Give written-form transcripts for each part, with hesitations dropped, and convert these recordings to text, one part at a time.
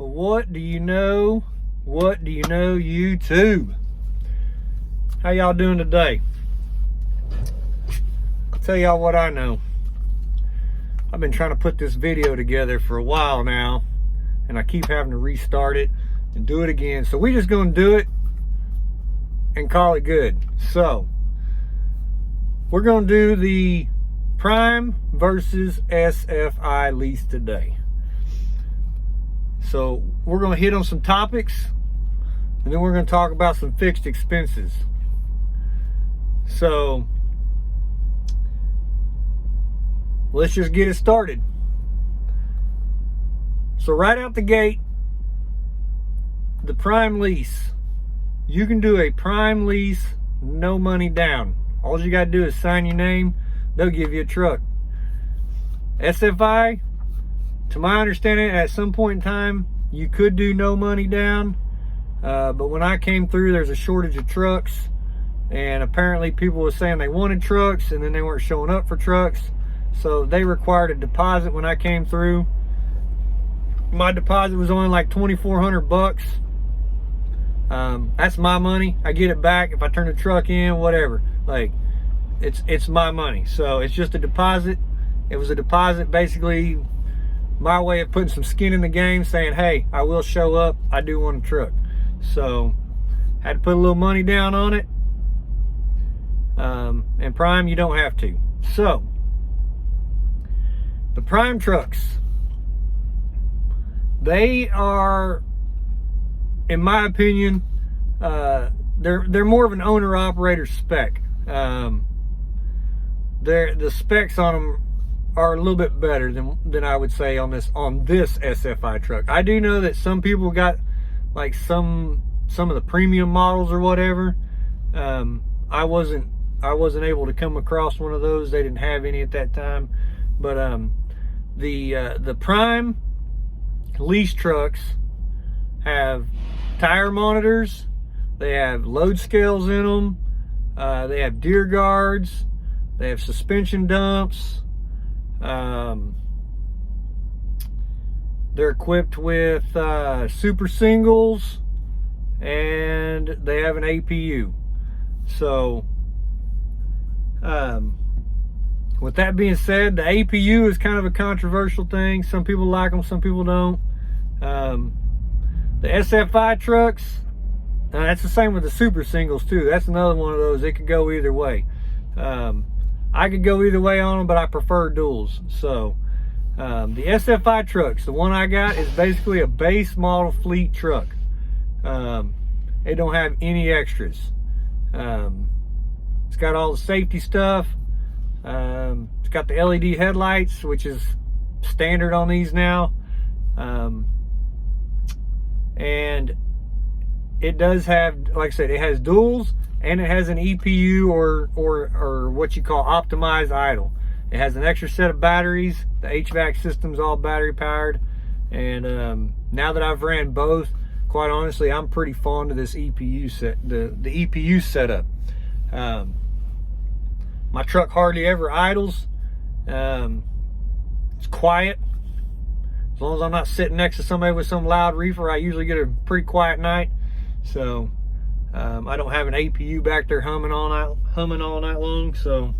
Well, what do you know? What do you know, YouTube? How y'all doing today? I'll tell y'all what I know. I've been trying to put this video together for a while now, and I keep having to restart it and do it again. So we're just gonna do it and call it good. So we're gonna do the Prime versus SFI lease today. So we're going to hit on some topics, and then we're going to talk about some fixed expenses. So let's just get it started. So right out the gate, the Prime lease. You can do a Prime lease, no money down. All you got to do is sign your name. They'll give you a truck. SFI, to my understanding, at some point in time, you could do no money down. But when I came through, there's a shortage of trucks. And apparently people were saying they wanted trucks, and then they weren't showing up for trucks. So they required a deposit when I came through. My deposit was only like $2,400. That's my money. I get it back if I turn the truck in, whatever. Like, it's my money. So it's just a deposit. It was a deposit, basically my way of putting some skin in the game, saying, hey, I will show up. I do want a truck. So had to put a little money down on it. And Prime, you don't have to. So the Prime trucks, they are, in my opinion, they're more of an owner-operator spec. The specs on them are a little bit better than I would say on this SFI truck. I do know that some people got like some of the premium models or whatever. I wasn't able to come across one of those. They didn't have any at that time. But the Prime lease trucks have tire monitors. They have load scales in them. They have deer guards. They have suspension dumps. They're equipped with super singles, and they have an APU. So with that being said, the APU is kind of a controversial thing. Some people like them, some people don't. The SFI trucks, that's the same with the super singles too. That's another one of those. It could go either way. I could go either way on them, but I prefer duals. So the SFI trucks, the one I got is basically a base model fleet truck. It don't have any extras. It's got all the safety stuff. It's got the LED headlights, which is standard on these now. And it does have, like I said, it has duals, and it has an EPU or what you call optimized idle. It has an extra set of batteries. The HVAC system's all battery powered. And now that I've ran both, quite honestly, I'm pretty fond of this EPU the EPU setup. My truck hardly ever idles. It's quiet. As long as I'm not sitting next to somebody with some loud reefer, I usually get a pretty quiet night. So I don't have an APU back there humming all night long. So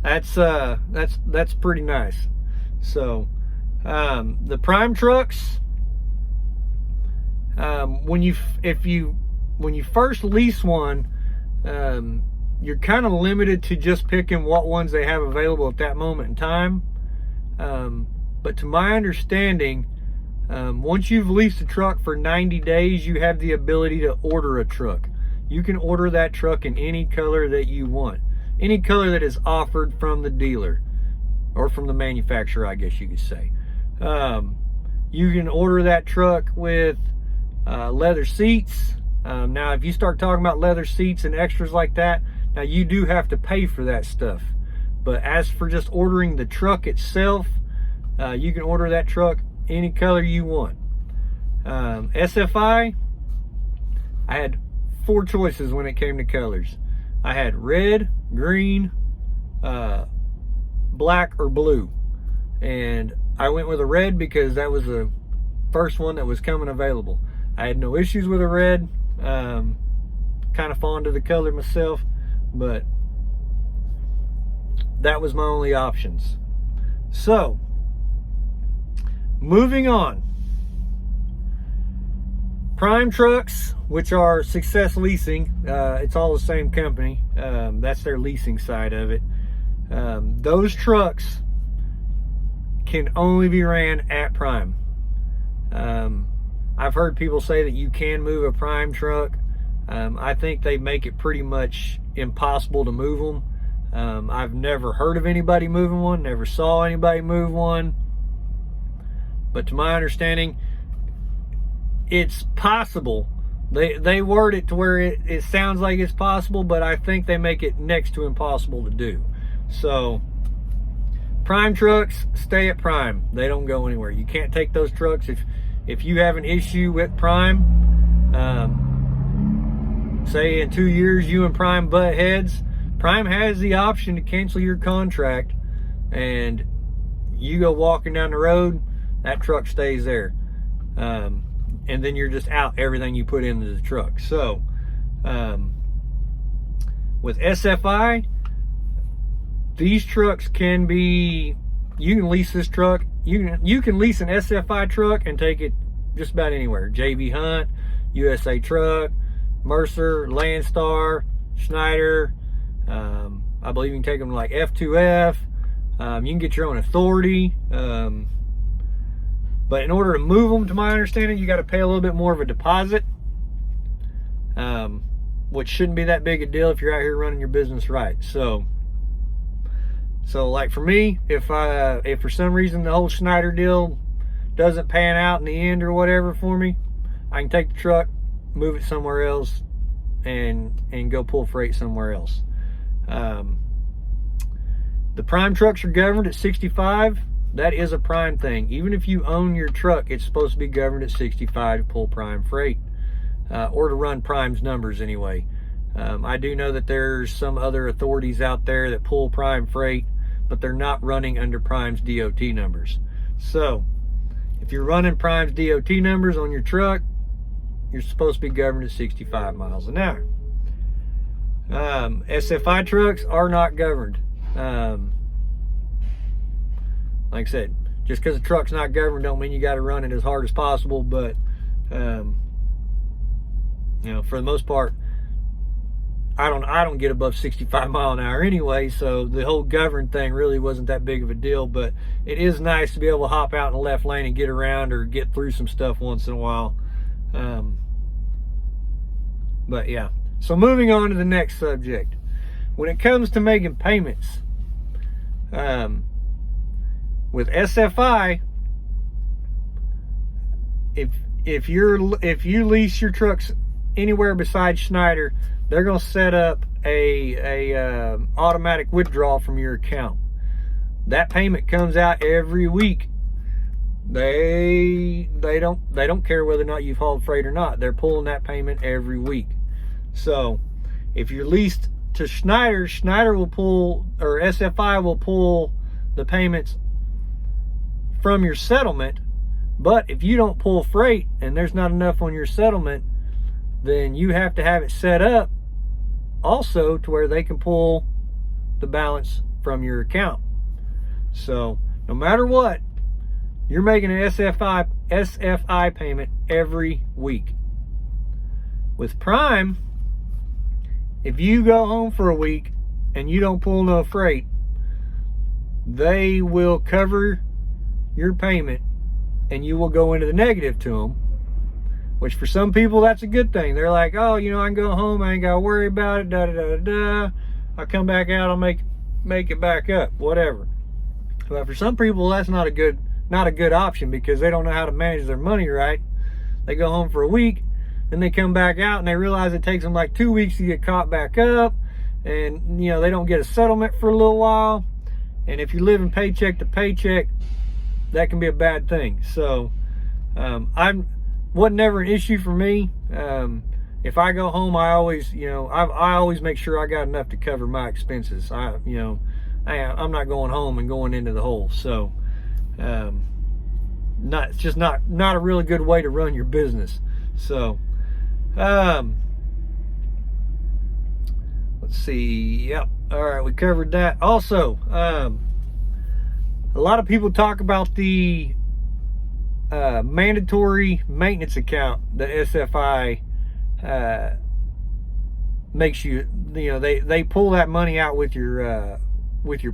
that's pretty nice. So the Prime trucks, when you first lease one, you're kind of limited to just picking what ones they have available at that moment in time. But to my understanding, once you've leased a truck for 90 days, you have the ability to order a truck. You can order that truck in any color that you want. Any color that is offered from the dealer or from the manufacturer, I guess you could say. You can order that truck with leather seats. Now, if you start talking about leather seats and extras like that, now you do have to pay for that stuff. But as for just ordering the truck itself, you can order that truck any color you want. SFI, I had 4 choices when it came to colors. I had red, green, black, or blue. And I went with a red because that was first one that was coming available. I had no issues with a red. Kind of fond of the color myself, but that was my only options. So, moving on. Prime Trucks, which are Success Leasing, it's all the same company. That's their leasing side of it. Those trucks can only be ran at Prime. I've heard people say that you can move a Prime truck. I think they make it pretty much impossible to move them. I've never heard of anybody moving one, never saw anybody move one. But to my understanding, it's possible. They word it to where it sounds like it's possible, but I think they make it next to impossible to do. So, Prime trucks stay at Prime. They don't go anywhere. You can't take those trucks. If you have an issue with Prime, say in 2 years you and Prime butt heads, Prime has the option to cancel your contract, and you go walking down the road, that truck stays there. And then you're just out everything you put into the truck. So, with SFI, these trucks can be, you can lease this truck. You can lease an SFI truck and take it just about anywhere. JB Hunt, USA Truck, Mercer, Landstar, Schneider. I believe you can take them to like F2F. You can get your own authority. But in order to move them, to my understanding, you got to pay a little bit more of a deposit, which shouldn't be that big a deal if you're out here running your business right. So like for me, if for some reason the whole Schneider deal doesn't pan out in the end or whatever for me, I can take the truck, move it somewhere else, and go pull freight somewhere else. The Prime trucks are governed at 65. That is a Prime thing. Even if you own your truck, it's supposed to be governed at 65 to pull Prime freight, or to run Prime's numbers anyway. I do know that there's some other authorities out there that pull Prime freight, but they're not running under Prime's DOT numbers. So, if you're running Prime's DOT numbers on your truck, you're supposed to be governed at 65 miles an hour. SFI trucks are not governed. Like I said, just because the truck's not governed don't mean you got to run it as hard as possible, but you know, for the most part, I don't get above 65 mile an hour anyway, so the whole governed thing really wasn't that big of a deal. But it is nice to be able to hop out in the left lane and get around or get through some stuff once in a while. But yeah, so moving on to the next subject. When it comes to making payments, with SFI, if you lease your trucks anywhere besides Schneider, they're going to set up a automatic withdrawal from your account. That payment comes out every week. They don't care whether or not you've hauled freight or not. They're pulling that payment every week. So if you're leased to Schneider, Schneider will pull, or SFI will pull the payments from your settlement. But if you don't pull freight and there's not enough on your settlement, then you have to have it set up also to where they can pull the balance from your account. So no matter what, you're making an SFI payment every week. With Prime, if you go home for a week and you don't pull no freight, they will cover your payment and you will go into the negative to them, which for some people that's a good thing. They're like, oh, you know, I can go home, I ain't gotta worry about it, I'll come back out, I'll make it back up, whatever. But for some people, that's not a good option, because they don't know how to manage their money right. They go home for a week, then they come back out and they realize it takes them like 2 weeks to get caught back up, and you know, they don't get a settlement for a little while. And if you're living paycheck to paycheck, that can be a bad thing. So wasn't never an issue for me. If I go home, I always make sure I got enough to cover my expenses. I'm not going home and going into the hole. So it's just not a really good way to run your business. So let's see. Yep. All right, we covered that. Also, a lot of people talk about the mandatory maintenance account that SFI makes you, they pull that money out with your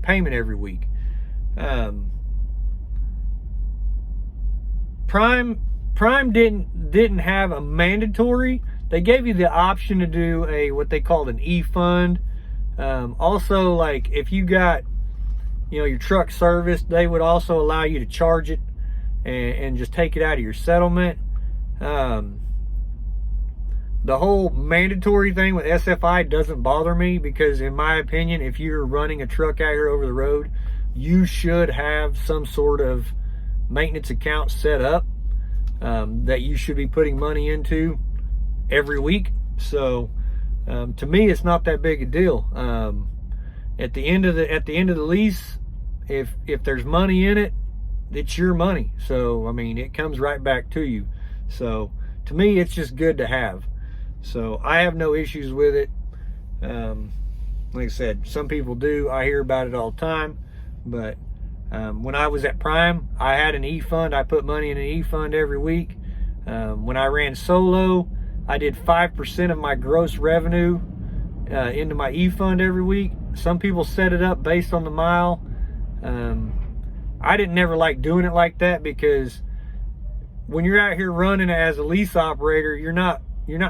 payment every week. Prime didn't have a mandatory. They gave you the option to do what they called an e-fund. Also, like if you got your truck serviced, they would also allow you to charge it and just take it out of your settlement. The whole mandatory thing with SFI doesn't bother me, because in my opinion, if you're running a truck out here over the road, you should have some sort of maintenance account set up that you should be putting money into every week. So to me, it's not that big a deal. At the end of the lease, if there's money in it, it's your money. So I mean, it comes right back to you. So to me, it's just good to have. So I have no issues with it. Like I said, some people do. I hear about it all the time. But when I was at Prime, I had an e-fund. I put money in an e-fund every week. When I ran solo, I did 5% of my gross revenue into my e-fund every week. Some people set it up based on the mile. I didn't never like doing it like that, because when you're out here running as a lease operator, you're not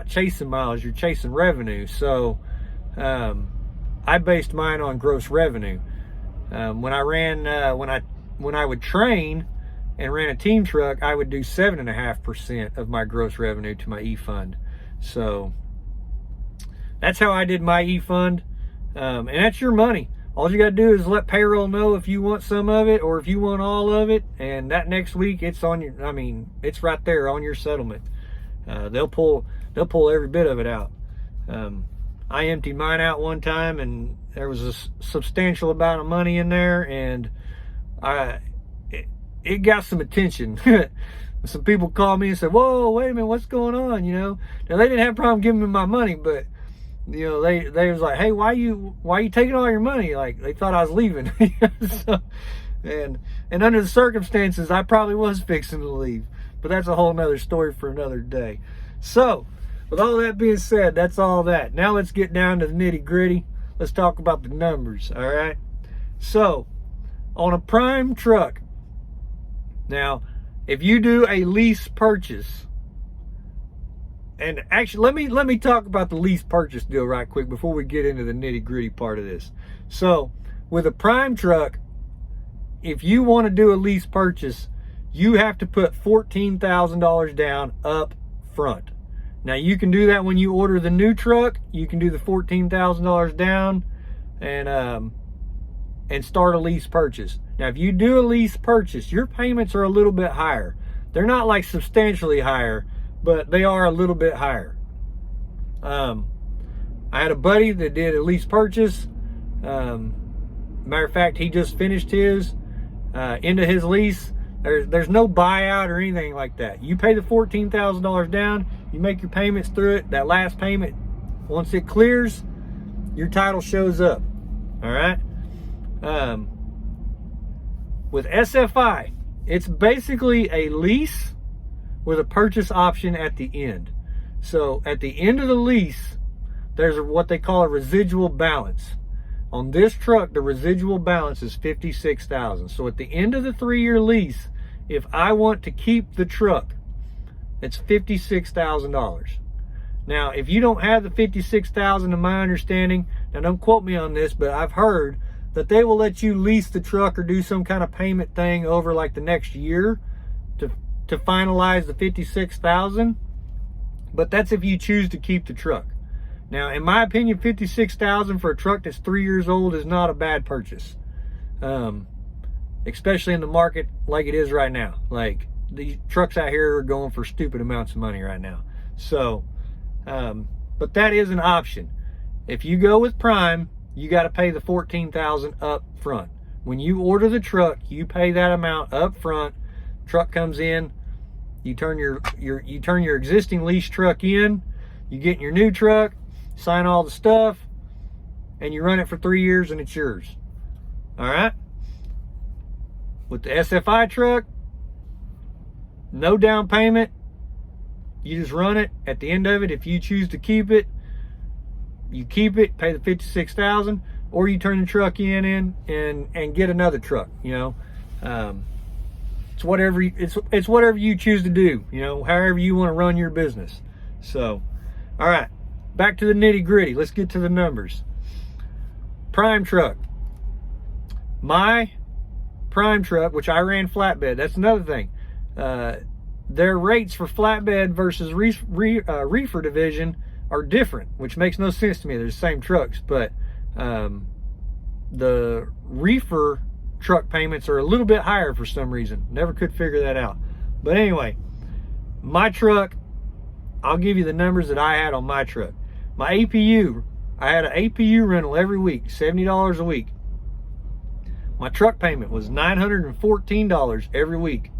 chasing miles, you're chasing revenue. So I based mine on gross revenue. When I would train and ran a team truck, I would do 7.5% of my gross revenue to my e-fund. So that's how I did my e-fund. And that's your money. All you got to do is let payroll know if you want some of it or if you want all of it. And that next week, it's it's right there on your settlement. They'll pull every bit of it out. I emptied mine out one time, and there was a substantial amount of money in there, and it got some attention. Some people called me and said, "Whoa, wait a minute, what's going on?" Now they didn't have a problem giving me my money, but they was like, "Hey, why you taking all your money?" Like they thought I was leaving. So, and under the circumstances, I probably was fixing to leave, but that's a whole nother story for another day. So, with all that being said, that's all that. Now let's get down to the nitty gritty. Let's talk about the numbers, all right? So, on a Prime truck, now, if you do a lease purchase, and actually, let me talk about the lease purchase deal right quick before we get into the nitty gritty part of this. So, with a Prime truck, if you want to do a lease purchase, you have to put $14,000 down up front. Now, you can do that when you order the new truck. You can do the $14,000 down and start a lease purchase. Now, if you do a lease purchase, your payments are a little bit higher. They're not like substantially higher, but they are a little bit higher. I had a buddy that did a lease purchase. Matter of fact, he just finished his into his lease. There's no buyout or anything like that. You pay the $14,000 down, you make your payments through it. That last payment, once it clears, your title shows up. All right? With SFI, it's basically a lease with a purchase option at the end. So at the end of the lease, there's what they call a residual balance. On this truck, the residual balance is $56,000. So at the end of the 3-year lease, if I want to keep the truck, it's $56,000. Now, if you don't have the $56,000, in my understanding, now don't quote me on this, but I've heard that they will let you lease the truck or do some kind of payment thing over like the next year to finalize the $56,000. But that's if you choose to keep the truck. Now, in my opinion, $56,000 for a truck that's 3 years old is not a bad purchase, especially in the market like it is right now. Like, these trucks out here are going for stupid amounts of money right now. So, but that is an option. If you go with Prime, you got to pay the $14,000 up front. When you order the truck, you pay that amount up front. Truck comes in, you turn your existing lease truck in, you get in your new truck, sign all the stuff, and you run it for 3 years and it's yours. All right? With the SFI truck, no down payment. You just run it. At the end of it, if you choose to keep it, you keep it, pay the $56,000, or you turn the truck in and get another truck. It's whatever you choose to do. However you want to run your business. So, all right, back to the nitty gritty. Let's get to the numbers. Prime truck. My Prime truck, which I ran flatbed. That's another thing. Their rates for flatbed versus reefer division are different, which makes no sense to me. They're the same trucks, but the reefer truck payments are a little bit higher for some reason. Never could figure that out. But anyway, my truck, I'll give you the numbers that I had on my truck. My APU, I had an APU rental every week, $70 a week. My truck payment was $914 every week.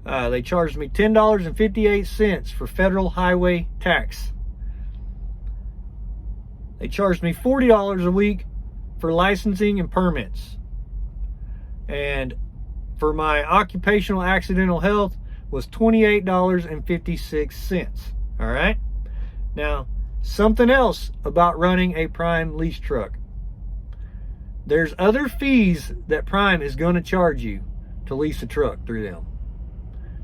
They charged me $10.58 for federal highway tax. They charged me $40 a week for licensing and permits. And for my occupational accidental health was $28.56. All right? Now, something else about running a Prime lease truck. There's other fees that Prime is going to charge you to lease a truck through them.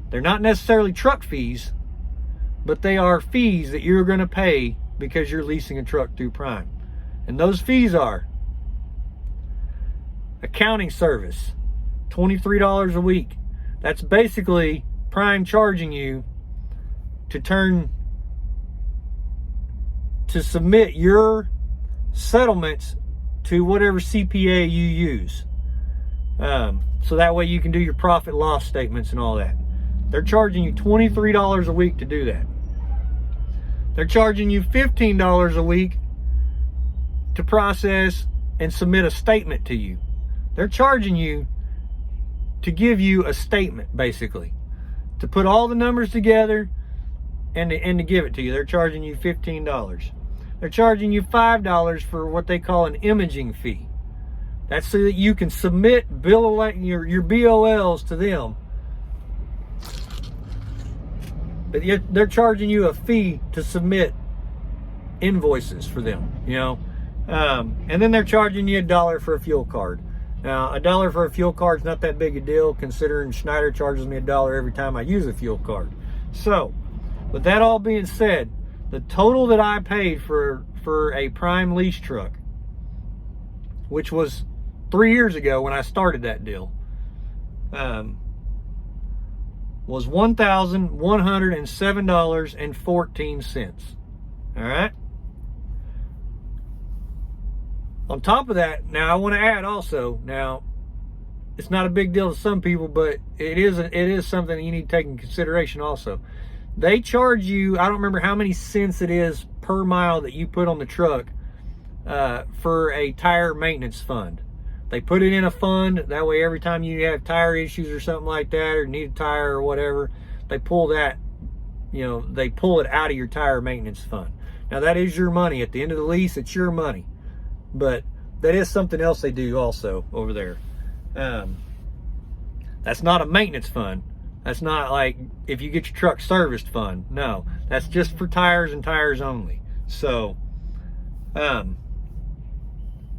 They're not necessarily truck fees, but they are fees that you're going to pay because you're leasing a truck through Prime. And those fees are accounting service, $23 a week. That's basically Prime charging you to submit your settlements to whatever CPA you use. So that way you can do your profit loss statements and all that. They're charging you $23 a week to do that. They're charging you $15 a week to process and submit a statement to you. They're charging you to give you a statement, basically, to put all the numbers together and to give it to you. They're charging you $15. They're charging you $5 for what they call an imaging fee. That's so that you can submit your BOLs to them. But they're charging you a fee to submit invoices for them, and then they're charging you $1 for a fuel card. Now, $1 for a fuel card is not that big a deal, considering Schneider charges me $1 every time I use a fuel card. So, with that all being said, the total that I paid for a Prime lease truck, which was 3 years ago when I started that deal, was $1,107.14. All right. On top of that, now I want to add also, now it's not a big deal to some people, but it is something that you need to take in consideration also. They charge you, I don't remember how many cents it is per mile that you put on the truck for a tire maintenance fund. They put it in a fund, that way every time you have tire issues or something like that, or need a tire or whatever, they pull that, they pull it out of your tire maintenance fund. Now that is your money. At the end of the lease, it's your money. But that is something else they do also over there. That's not a maintenance fund. That's not like if you get your truck serviced fund. No, that's just for tires and tires only. So, and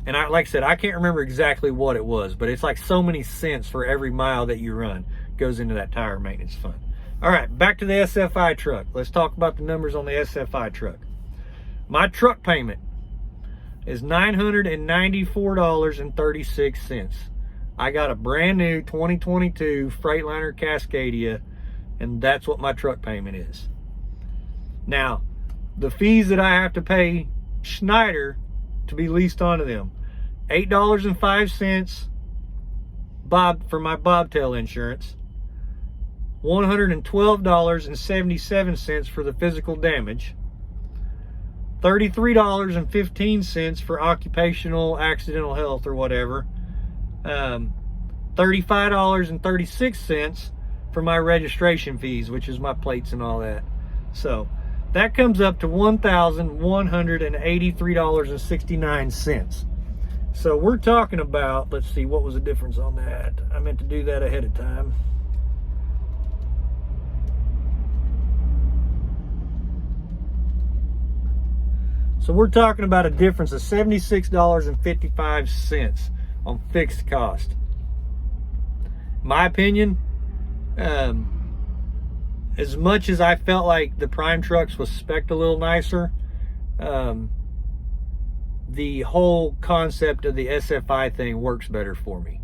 like I said, I can't remember exactly what it was, but it's like so many cents for every mile that you run goes into that tire maintenance fund. All right, back to the SFI truck. Let's talk about the numbers on the SFI truck. My truck payment is $994.36. I got a brand new 2022 Freightliner Cascadia, and that's what my truck payment is. Now, the fees that I have to pay Schneider to be leased onto them, $8.05 for my bobtail insurance, $112.77 for the physical damage, $33.15 for occupational accidental health or whatever, $35.36 for my registration fees, which is my plates and all that. So that comes up to $1,183.69. So we're talking about, let's see, what was the difference on that? I meant to do that ahead of time. So we're talking about a difference of $76.55 on fixed cost. My opinion, as much as I felt like the Prime Trucks was spec'd a little nicer, the whole concept of the SFI thing works better for me,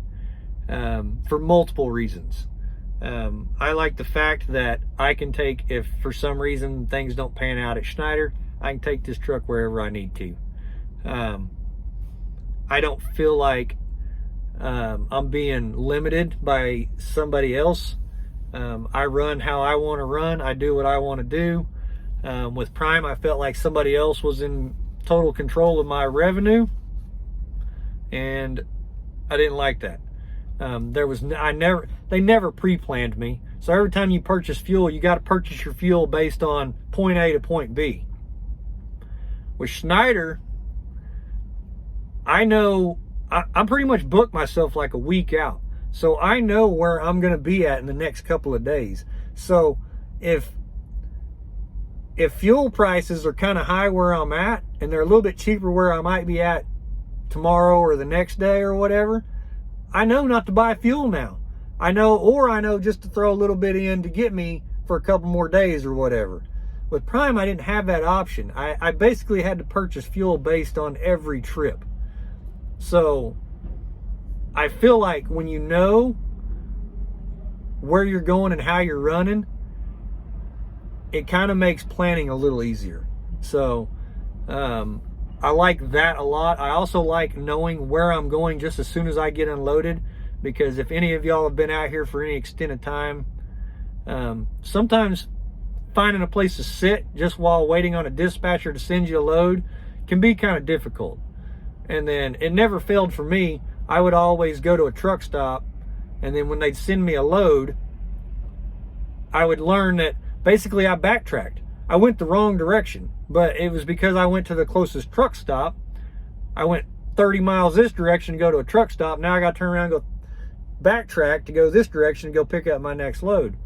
for multiple reasons. I like the fact that I can take, if for some reason things don't pan out at Schneider, I can take this truck wherever I need to. I don't feel like I'm being limited by somebody else. I run how I want to run. I do what I want to do. With Prime, I felt like somebody else was in total control of my revenue, and I didn't like that. They never pre-planned me. So every time you purchase fuel, you got to purchase your fuel based on point A to point B. With Schneider, I know I'm pretty much booked myself like a week out. So I know where I'm going to be at in the next couple of days. So if fuel prices are kind of high where I'm at, and they're a little bit cheaper where I might be at tomorrow or the next day or whatever, I know not to buy fuel now. I know just to throw a little bit in to get me for a couple more days or whatever. With Prime, I didn't have that option. I basically had to purchase fuel based on every trip. So I feel like when you know where you're going and how you're running, it kind of makes planning a little easier. So I like that a lot. I also like knowing where I'm going just as soon as I get unloaded, because if any of y'all have been out here for any extended time, sometimes finding a place to sit just while waiting on a dispatcher to send you a load can be kind of difficult. And then it never failed for me. I would always go to a truck stop, and then when they'd send me a load, I would learn that basically I backtracked. I went the wrong direction, but it was because I went to the closest truck stop. I went 30 miles this direction to go to a truck stop. Now I got to turn around and go backtrack to go this direction and go pick up my next load.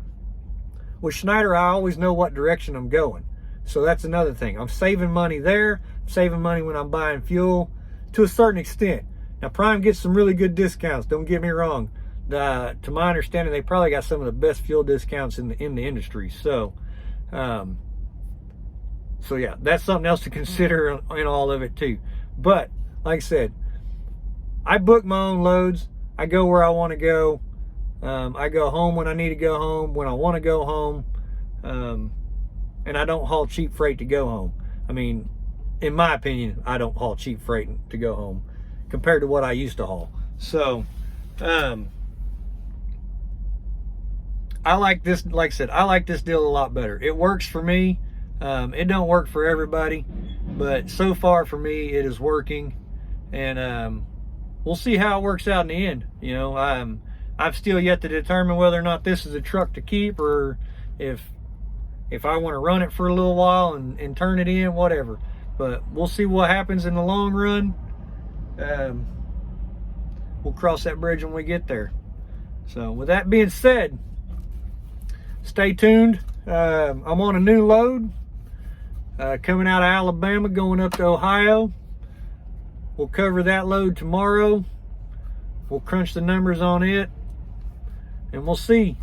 With Schneider, I always know what direction I'm going. So that's another thing. I'm saving money there. I'm saving money when I'm buying fuel to a certain extent. Now, Prime gets some really good discounts. Don't get me wrong. To my understanding, they probably got some of the best fuel discounts in the industry. So yeah, that's something else to consider in all of it too. But like I said, I book my own loads. I go where I want to go. I go home when I need to go home, when I want to go home. And I don't haul cheap freight to go home. I mean, in my opinion, I don't haul cheap freight to go home compared to what I used to haul. So, I like this, like I said, I like this deal a lot better. It works for me. It don't work for everybody, but so far for me, it is working. And we'll see how it works out in the end. You know, I've still yet to determine whether or not this is a truck to keep, or if I want to run it for a little while and turn it in, whatever. But we'll see what happens in the long run. We'll cross that bridge when we get there. So with that being said, stay tuned. I'm on a new load coming out of Alabama, going up to Ohio. We'll cover that load tomorrow. We'll crunch the numbers on it, and we'll see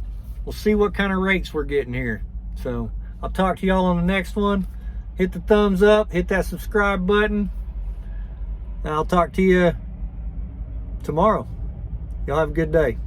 what kind of rates we're getting here. So I'll talk to y'all on the next one. Hit the thumbs up, hit that subscribe button, and I'll talk to you tomorrow. Y'all have a good day.